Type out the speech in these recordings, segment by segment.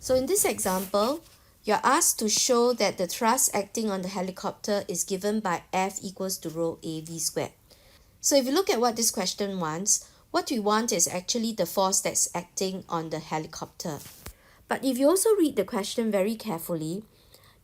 So in this example, you're asked to show that the thrust acting on the helicopter is given by F equals to rho A V squared. So if you look at what this question wants, what we want is actually the force that's acting on the helicopter. But if you also read the question very carefully,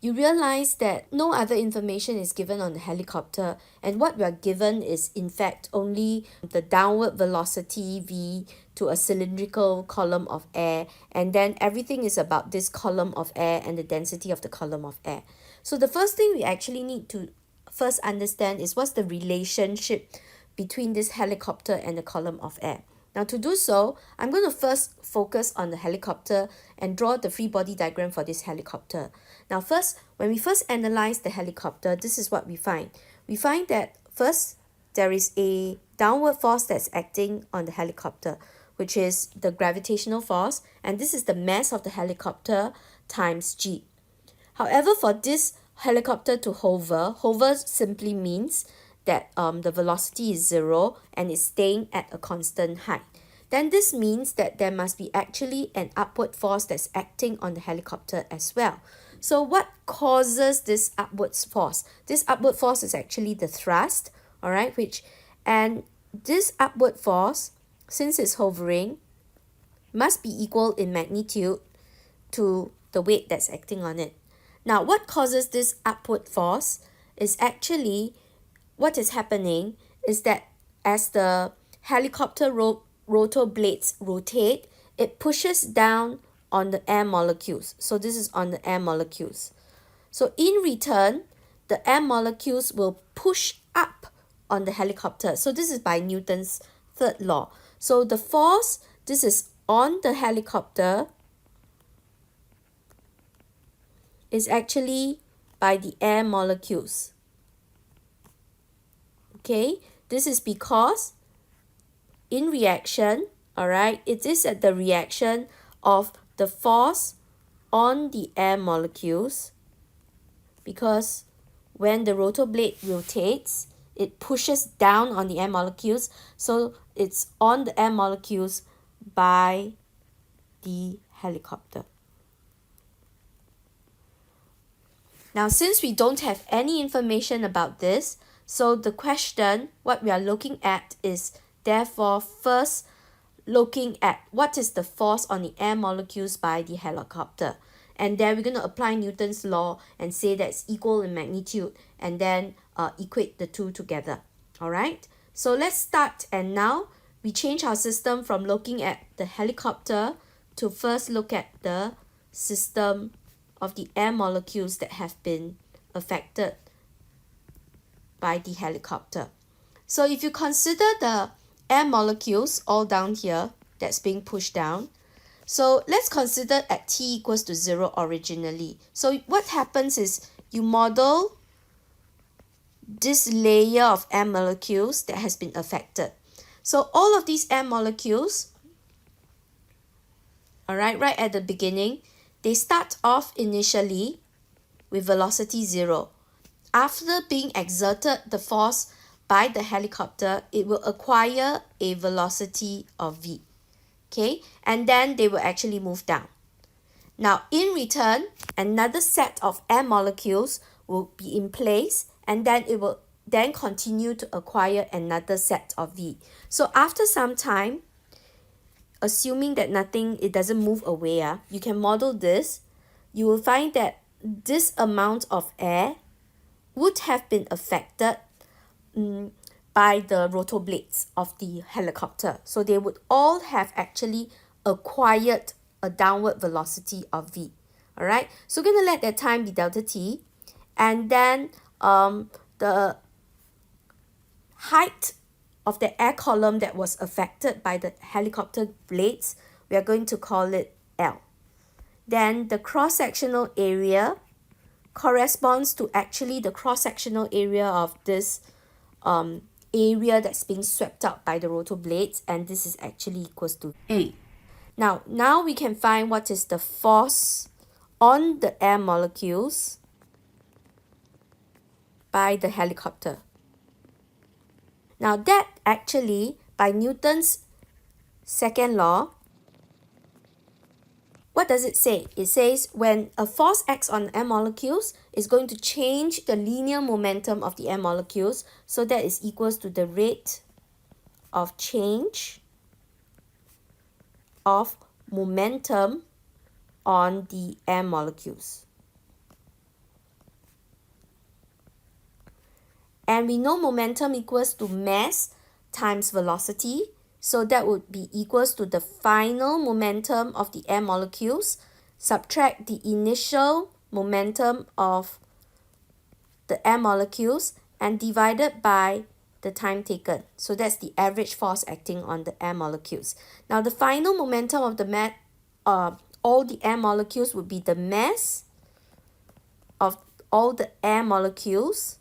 you realize that no other information is given on the helicopter, and what we are given is in fact only the downward velocity v to a cylindrical column of air, and then everything is about this column of air and the density of the column of air. So the first thing we actually need to first understand is what's the relationship between this helicopter and the column of air. Now to do so, I'm going to first focus on the helicopter and draw the free body diagram for this helicopter. Now first, when we first analyze the helicopter, this is what we find. We find that first, there is a downward force that's acting on the helicopter, which is the gravitational force, and this is the mass of the helicopter times g. However, for this helicopter to hover simply means that the velocity is 0 and is staying at a constant height. Then this means that there must be actually an upward force that's acting on the helicopter as well. So what causes this upward force? This upward force is actually the thrust, all right, and this upward force, since it's hovering, must be equal in magnitude to the weight that's acting on it. Now, what causes this upward force is actually what is happening is that as the helicopter rotor blades rotate, it pushes down on the air molecules. So this is on the air molecules. So in return, the air molecules will push up on the helicopter. So this is by Newton's third law. So the force, this is on the helicopter, is actually by the air molecules. Okay, this is because in reaction, all right, it is at the reaction of the force on the air molecules, because when the rotor blade rotates, it pushes down on the air molecules, so it's on the air molecules by the helicopter. Now, since we don't have any information about this, so the question, what we are looking at is therefore first looking at what is the force on the air molecules by the helicopter. And then we're going to apply Newton's law and say that it's equal in magnitude, and then equate the two together. All right. So let's start. And now we change our system from looking at the helicopter to first look at the system of the air molecules that have been affected by the helicopter. So if you consider the air molecules all down here that's being pushed down, so let's consider at t equals to 0 originally. So what happens is you model this layer of air molecules that has been affected. So all of these air molecules, all right at the beginning, they start off initially with velocity 0. After being exerted the force by the helicopter, it will acquire a velocity of v. Okay, and then they will actually move down. Now, in return, another set of air molecules will be in place, and then it will then continue to acquire another set of v. So after some time, assuming that it doesn't move away, you can model this. You will find that this amount of air would have been affected by the rotor blades of the helicopter. So they would all have actually acquired a downward velocity of v. All right, so we're going to let that time be delta t, and then the height of the air column that was affected by the helicopter blades, we are going to call it L. Then the cross-sectional area corresponds to actually the cross-sectional area of this area that's being swept up by the rotor blades, and this is actually equals to A. Now we can find what is the force on the air molecules by the helicopter. Now that actually, by Newton's second law, what does it say? It says when a force acts on M molecules, it's going to change the linear momentum of the M molecules. So that is equals to the rate of change of momentum on the M molecules. And we know momentum equals to mass times velocity. So that would be equals to the final momentum of the M molecules, subtract the initial momentum of the M molecules, and divided by the time taken. So that's the average force acting on the M molecules. Now the final momentum of the all the M molecules would be the mass of all the M molecules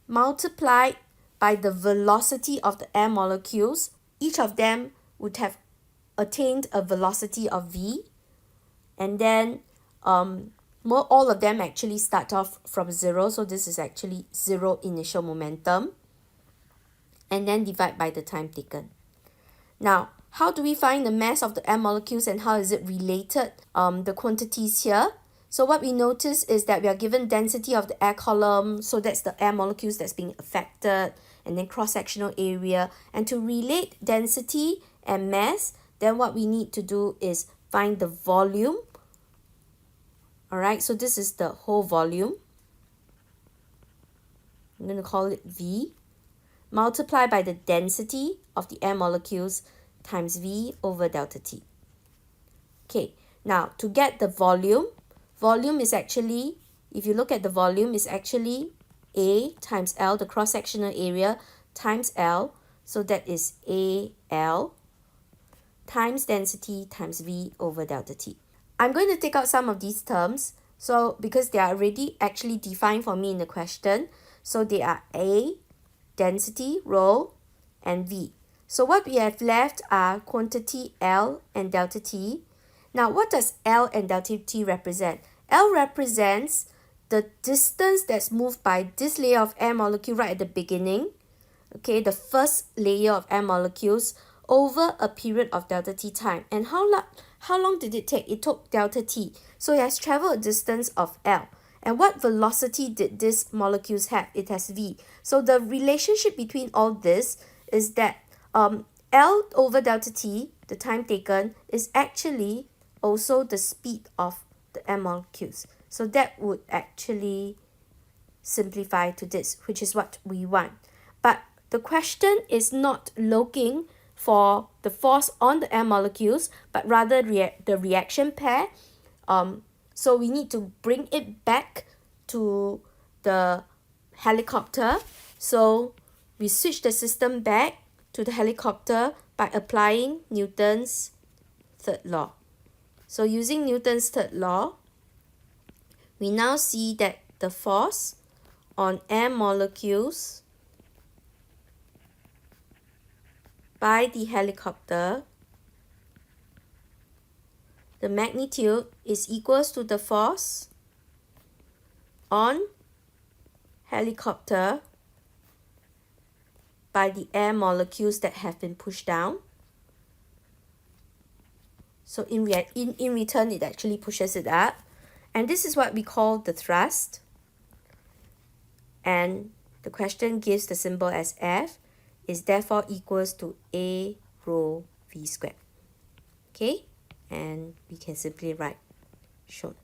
multiplied by the velocity of the M molecules. Each of them would have attained a velocity of v, and then all of them actually start off from 0, so this is actually 0 initial momentum, and then divide by the time taken. Now, how do we find the mass of the M molecules and how is it related, the quantities here? So what we notice is that we are given density of the air column, so that's the air molecules that's being affected, and then cross-sectional area. And to relate density and mass, then what we need to do is find the volume. Alright, so this is the whole volume. I'm going to call it V. Multiply by the density of the air molecules times V over delta T. Okay, now to get the volume is actually, if you look at the volume, is actually A times L, the cross-sectional area, times L. So that is AL times density times V over delta T. I'm going to take out some of these terms, so because they are already actually defined for me in the question. So they are A, density, rho, and V. So what we have left are quantity L and delta T. Now, what does L and delta T represent? L represents the distance that's moved by this layer of air molecule right at the beginning, okay, the first layer of air molecules over a period of delta T time. And how long did it take? It took delta T. So it has traveled a distance of L. And what velocity did these molecules have? It has V. So the relationship between all this is that L over delta T, the time taken, is actually also the speed of the M molecules. So that would actually simplify to this, which is what we want. But the question is not looking for the force on the M molecules, but rather the reaction pair. So we need to bring it back to the helicopter. So we switch the system back to the helicopter by applying Newton's third law. So using Newton's third law, we now see that the force on M molecules by the helicopter, the magnitude is equals to the force on helicopter by the air molecules that have been pushed down. So in return, it actually pushes it up. And this is what we call the thrust. And the question gives the symbol as F, is therefore equals to A rho V squared. Okay, and we can simply write shown.